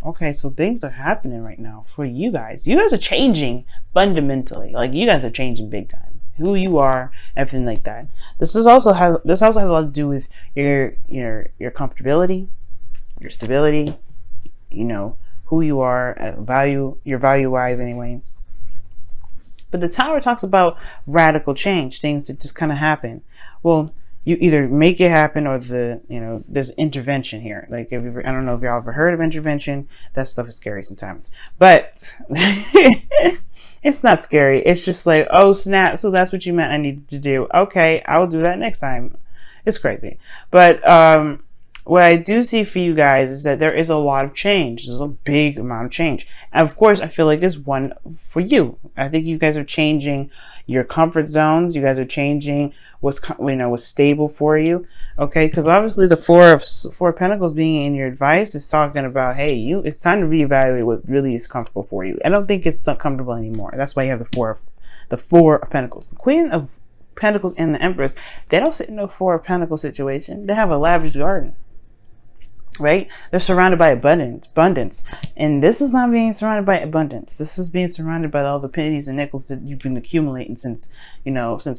Okay, so things are happening right now for you guys. You guys are changing fundamentally. Like, you guys are changing big time. Who you are, everything like that. This also has a lot to do with your comfortability, your stability, you know, who you are, your value wise anyway. But the Tower talks about radical change, things that just kind of happen. Well, you either make it happen or there's intervention here. Like, I don't know if y'all ever heard of intervention. That stuff is scary sometimes, but it's not scary. It's just like, oh snap, so that's what you meant I needed to do. Okay, I'll do that next time. It's crazy. But what I do see for you guys is that there is a lot of change. There's a big amount of change. And of course, I feel like there's one for you. I think you guys are changing your comfort zones. You guys are changing what's stable for you. Okay, because obviously the Four of Pentacles being in your advice is talking about, hey, it's time to reevaluate what really is comfortable for you. I don't think it's not comfortable anymore. That's why you have the Four of Pentacles. The Queen of Pentacles and the Empress, they don't sit in no Four of Pentacles situation. They have a lavish garden. Right? They're surrounded by abundance. And this is not being surrounded by abundance. This is being surrounded by all the pennies and nickels that you've been accumulating since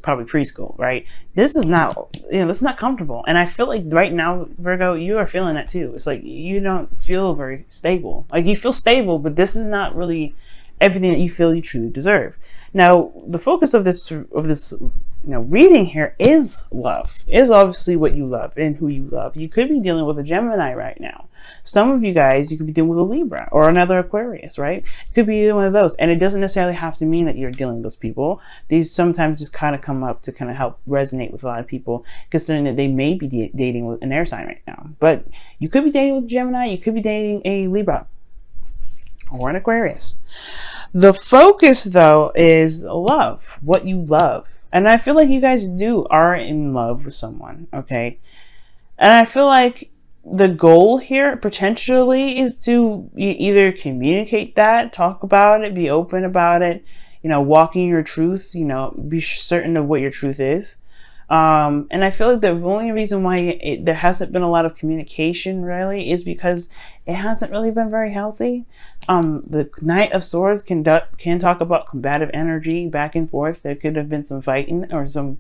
probably preschool, right? This is not, this is not comfortable. And I feel like right now, Virgo, you are feeling that too. It's like you don't feel very stable. Like, you feel stable, but this is not really everything that you feel you truly deserve. Now, the focus of this reading here is love. Is obviously what you love and who you love. You could be dealing with a Gemini right now. Some of you guys, you could be dealing with a Libra or another Aquarius, right? It could be either one of those. And it doesn't necessarily have to mean that you're dealing with those people. These sometimes just kind of come up to kind of help resonate with a lot of people, considering that they may be dating with an air sign right now. But you could be dating with a Gemini. You could be dating a Libra or an Aquarius. The focus, though, is love. What you love. And I feel like you guys are in love with someone, okay? And I feel like the goal here potentially is to either communicate that, talk about it, be open about it, walking your truth, be certain of what your truth is. And I feel like the only reason why there hasn't been a lot of communication really is because it hasn't really been very healthy. The Knight of Swords can talk about combative energy back and forth. There could have been some fighting or some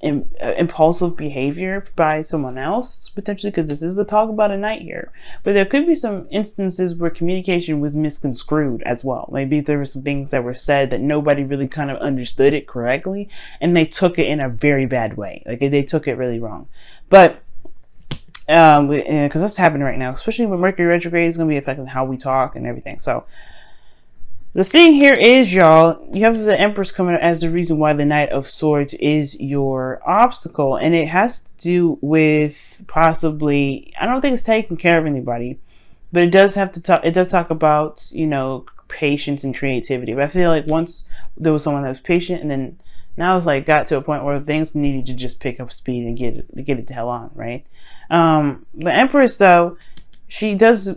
impulsive behavior by someone else, potentially, because this is a talk about a knight here. But there could be some instances where communication was misconstrued as well. Maybe there were some things that were said that nobody really kind of understood it correctly, and they took it in a very bad way. Like, they took it really wrong. But because that's happening right now, especially when Mercury retrograde is going to be affecting how we talk and everything. So the thing here is, y'all, you have the Empress coming as the reason why the Knight of Swords is your obstacle. And it has to do with possibly, I don't think it's taking care of anybody, but it does talk about, patience and creativity. But I feel like once there was someone that was patient, and then now it's like got to a point where things needed to just pick up speed and get it the hell on, right? The Empress, though, she does,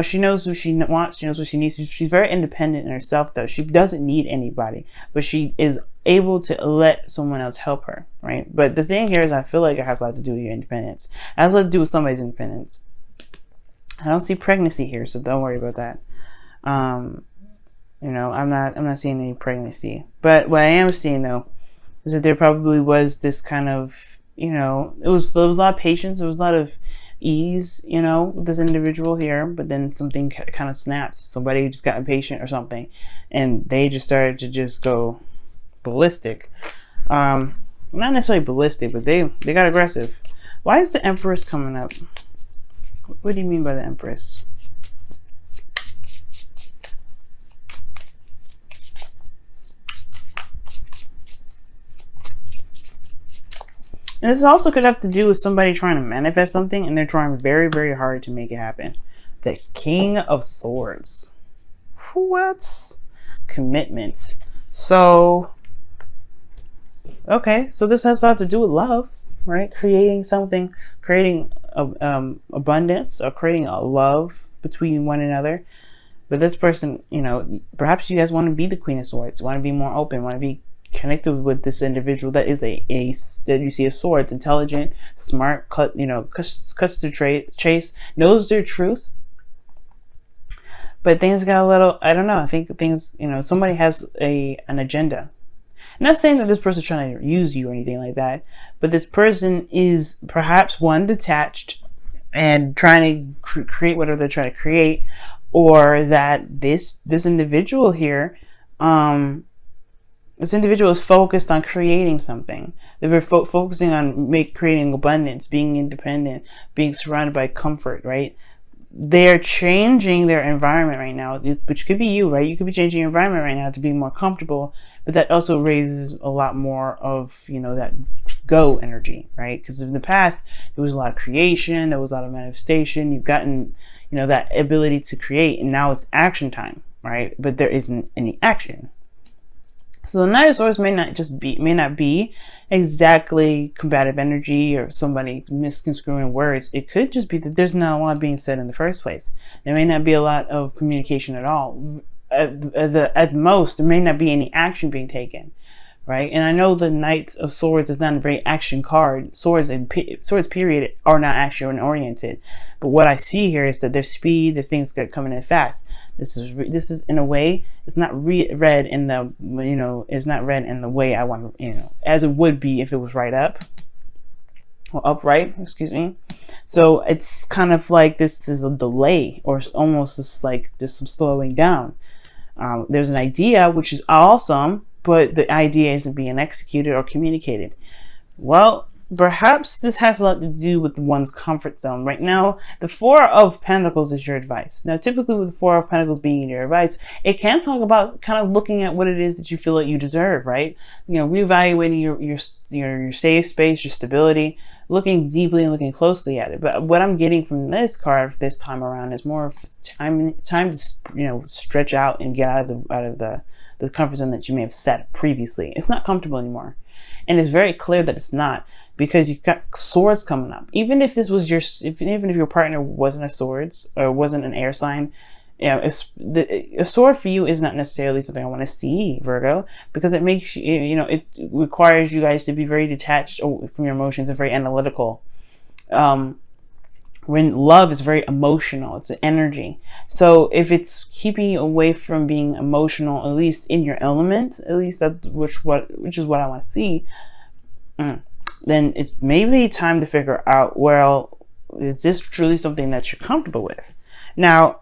she knows who she wants, she knows what she needs. She's very independent in herself, though. She doesn't need anybody, but she is able to let someone else help her, right? But the thing here is, I feel like it has a lot to do with your independence. It has a lot to do with somebody's independence. I don't see pregnancy here, so don't worry about that. I'm not seeing any pregnancy. But what I am seeing, though, is that there probably was this kind of, there was a lot of patience, there was a lot of ease, with this individual here, but then something kind of snapped. Somebody just got impatient or something, and they just started to just go ballistic. Not necessarily ballistic, but they got aggressive. Why is the Empress coming up? What do you mean by the Empress? And this also could have to do with somebody trying to manifest something, and they're trying very, very hard to make it happen. The King of Swords. What? Commitment. So, okay. So this has a lot to do with love, right? Creating something, creating abundance, or creating a love between one another. But this person, perhaps you guys want to be the Queen of Swords, want to be more open, want to be connected with this individual that is a that you see a sword. It's intelligent, smart, cuts to chase, knows their truth. But things got a little, I don't know, I think things, somebody has an agenda. I'm not saying that this person's trying to use you or anything like that, but this person is perhaps one, detached and trying to create whatever they're trying to create, or that this individual here, this individual is focused on creating something. They're focusing on creating abundance, being independent, being surrounded by comfort, right? They're changing their environment right now, which could be you, right? You could be changing your environment right now to be more comfortable, but that also raises a lot more of, that go energy, right? Because in the past, there was a lot of creation, there was a lot of manifestation. You've gotten, that ability to create, and now it's action time, right? But there isn't any action. So the Knight of Swords may not be exactly combative energy or somebody misconstruing words. It could just be that there's not a lot being said in the first place. There may not be a lot of communication at all. At most, there may not be any action being taken, right? And I know the Knight of Swords is not a very action card. Swords period are not action oriented. But what I see here is that there's speed, there's things that are coming in fast. This is in a way, it's not read in the, it's not read in the way I want, as it would be if it was right up or upright, excuse me. So it's kind of like this is a delay, or almost just like just some slowing down. There's an idea, which is awesome, but the idea isn't being executed or communicated. Well, perhaps this has a lot to do with one's comfort zone. Right now, the Four of Pentacles is your advice. Now, typically with the Four of Pentacles being your advice, it can talk about kind of looking at what it is that you feel like you deserve, right? Reevaluating your safe space, your stability, looking deeply and looking closely at it. But what I'm getting from this card this time around is more of time to stretch out and get out of the comfort zone that you may have set previously. It's not comfortable anymore. And it's very clear that it's not, because you've got swords coming up. Even if this was even if your partner wasn't a swords or wasn't an air sign, a sword for you is not necessarily something I want to see, Virgo, because it makes you, it requires you guys to be very detached from your emotions and very analytical. When love is very emotional, it's an energy. So if it's keeping you away from being emotional, at least in your element, at least which is what I want to see, then it's maybe time to figure out, well, is this truly something that you're comfortable with? Now,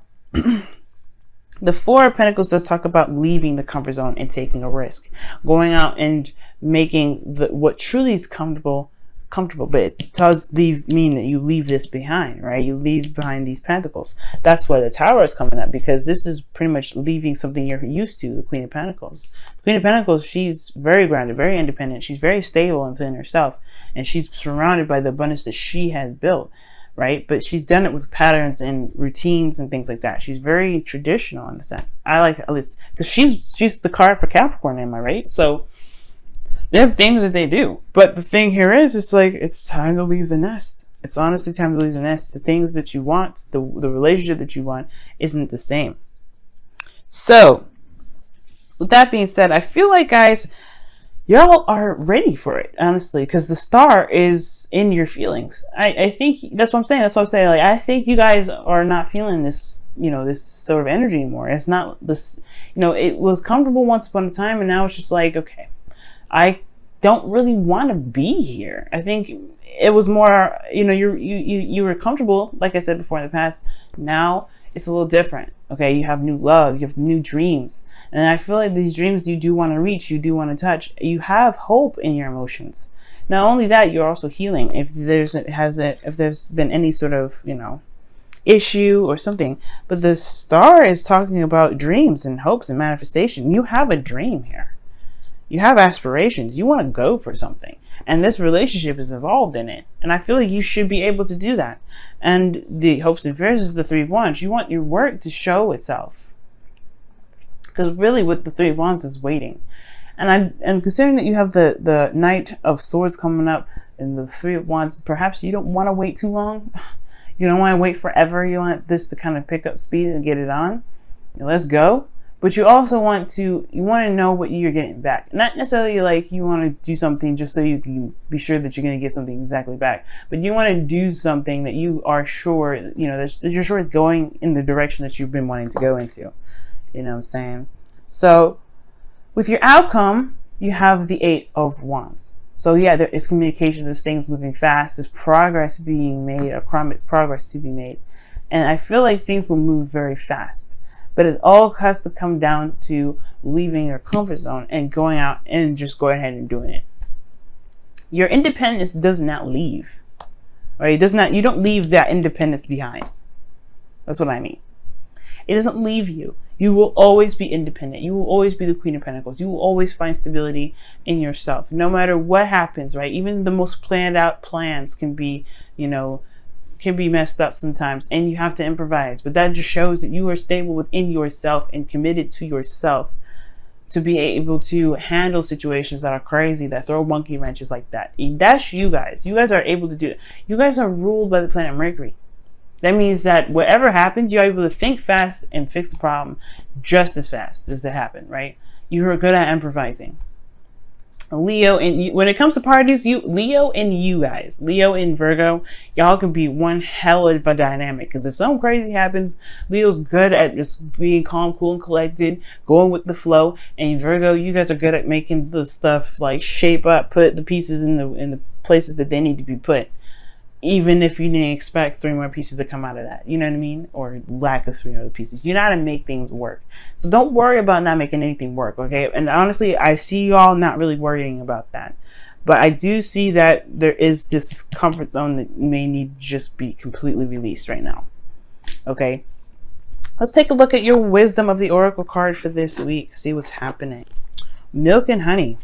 the Four of Pentacles does talk about leaving the comfort zone and taking a risk, going out and making what truly is comfortable, but it does mean that you leave this behind, right? You leave behind these pentacles. That's why the Tower is coming up, because this is pretty much leaving something you're used to, the Queen of Pentacles. The Queen of Pentacles, she's very grounded, very independent. She's very stable within herself, and she's surrounded by the abundance that she has built, right? But she's done it with patterns and routines and things like that. She's very traditional in a sense. I like, at least, because she's the card for Capricorn, am I right? So they have things that they do. But the thing here is, it's like, it's time to leave the nest. It's honestly time to leave the nest. The things that you want, the relationship that you want isn't the same. So, with that being said, I feel like, guys, y'all are ready for it, honestly, because the star is in your feelings. I think that's what I'm saying. That's what I'm saying. Like, I think you guys are not feeling this, this sort of energy anymore. It's not this, it was comfortable once upon a time, and now it's just like, okay, I don't really want to be here. I think it was more, you were comfortable, like I said before in the past. Now it's a little different. Okay, you have new love, you have new dreams, and I feel like these dreams you do want to reach, you do want to touch. You have hope in your emotions. Not only that, you're also healing. If there's been any sort of issue or something, but the star is talking about dreams and hopes and manifestation. You have a dream here. You have aspirations. You want to go for something. And this relationship is involved in it. And I feel like you should be able to do that. And the hopes and fears is the Three of Wands. You want your work to show itself. Because really what the Three of Wands is waiting. And considering that you have the Knight of Swords coming up and the Three of Wands, perhaps you don't want to wait too long. You don't want to wait forever. You want this to kind of pick up speed and get it on. Let's go. but you also want to know what you're getting back. Not necessarily like you want to do something just so you can be sure that you're going to get something exactly back, but you want to do something that you are sure, that you're sure it's going in the direction that you've been wanting to go into. You know what I'm saying? So with your outcome, you have the 8 of Wands. So yeah, there is communication, there's things moving fast, there's progress being made, progress to be made. And I feel like things will move very fast. But it all has to come down to leaving your comfort zone and going out and just going ahead and doing it. Your independence does not leave. Right? It does not, you don't leave that independence behind. That's what I mean. It doesn't leave you. You will always be independent. You will always be the Queen of Pentacles. You will always find stability in yourself. No matter what happens, right? Even the most planned out plans can be, can be messed up sometimes, and you have to improvise. But that just shows that you are stable within yourself and committed to yourself to be able to handle situations that are crazy, that throw monkey wrenches like that. That's you guys. You guys are able to do it. You guys are ruled by the planet Mercury. That means that whatever happens, you're able to think fast and fix the problem just as fast as it happened, right? You are good at improvising. Leo, and when it comes to parties, Leo and you guys, Leo and Virgo, y'all can be one hell of a dynamic. Because if something crazy happens, Leo's good at just being calm, cool, and collected, going with the flow. And Virgo, you guys are good at making the stuff like shape up, put the pieces in the places that they need to be put. Even if you didn't expect 3 more pieces to come out of that, you know what I mean? Or lack of 3 other pieces. You know how to make things work. So don't worry about not making anything work, okay? And honestly, I see y'all not really worrying about that. But I do see that there is this comfort zone that may need to just be completely released right now, okay? Let's take a look at your wisdom of the Oracle card for this week. See what's happening. Milk and honey.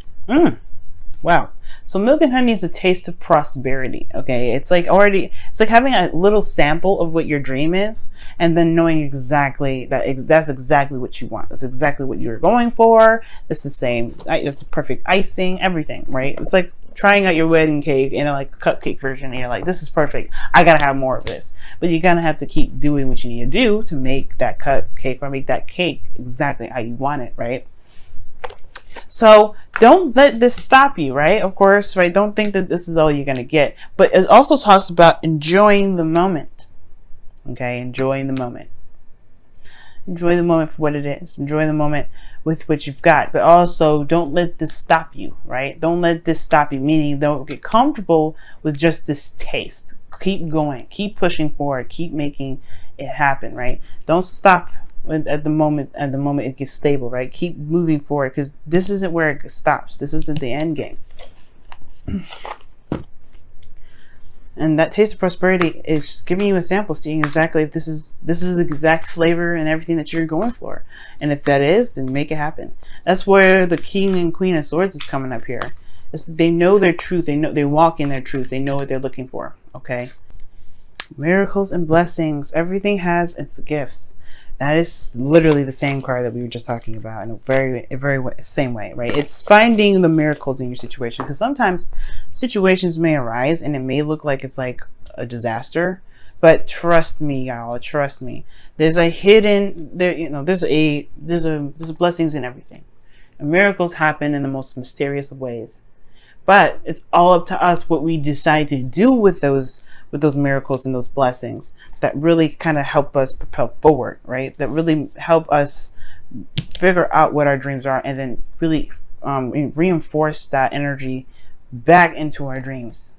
Wow. So milk and honey is a taste of prosperity. Okay. It's like having a little sample of what your dream is, and then knowing exactly that's exactly what you want. That's exactly what you're going for. It's the same. It's perfect icing, everything, right? It's like trying out your wedding cake in a cupcake version, and you're like, this is perfect. I gotta have more of this. But you're gonna have to keep doing what you need to do to make that cupcake or make that cake exactly how you want it, right? So don't let this stop you, right? Of course, right? Don't think that this is all you're going to get. But it also talks about enjoying the moment. Okay? Enjoying the moment. Enjoy the moment for what it is. Enjoy the moment with what you've got. But also, don't let this stop you, right? Don't let this stop you. Meaning, don't get comfortable with just this taste. Keep going. Keep pushing forward. Keep making it happen, right? Don't stop at the moment it gets stable, right? Keep moving forward, because this isn't where it stops. This isn't the end game. And that taste of prosperity is just giving you a sample, seeing exactly if this is the exact flavor and everything that you're going for. And if that is, then make it happen. That's where the King and Queen of Swords is coming up here. They know their truth. They walk in their truth. They know what they're looking for. Okay. Miracles and blessings. Everything has its gifts. That is literally the same card that we were just talking about in a very same way, right? It's finding the miracles in your situation, because sometimes situations may arise and it may look like it's like a disaster, but trust me, y'all, trust me. There's a hidden there's blessings in everything. And miracles happen in the most mysterious of ways. But it's all up to us what we decide to do with those miracles and those blessings that really kind of help us propel forward, right? That really help us figure out what our dreams are, and then really reinforce that energy back into our dreams.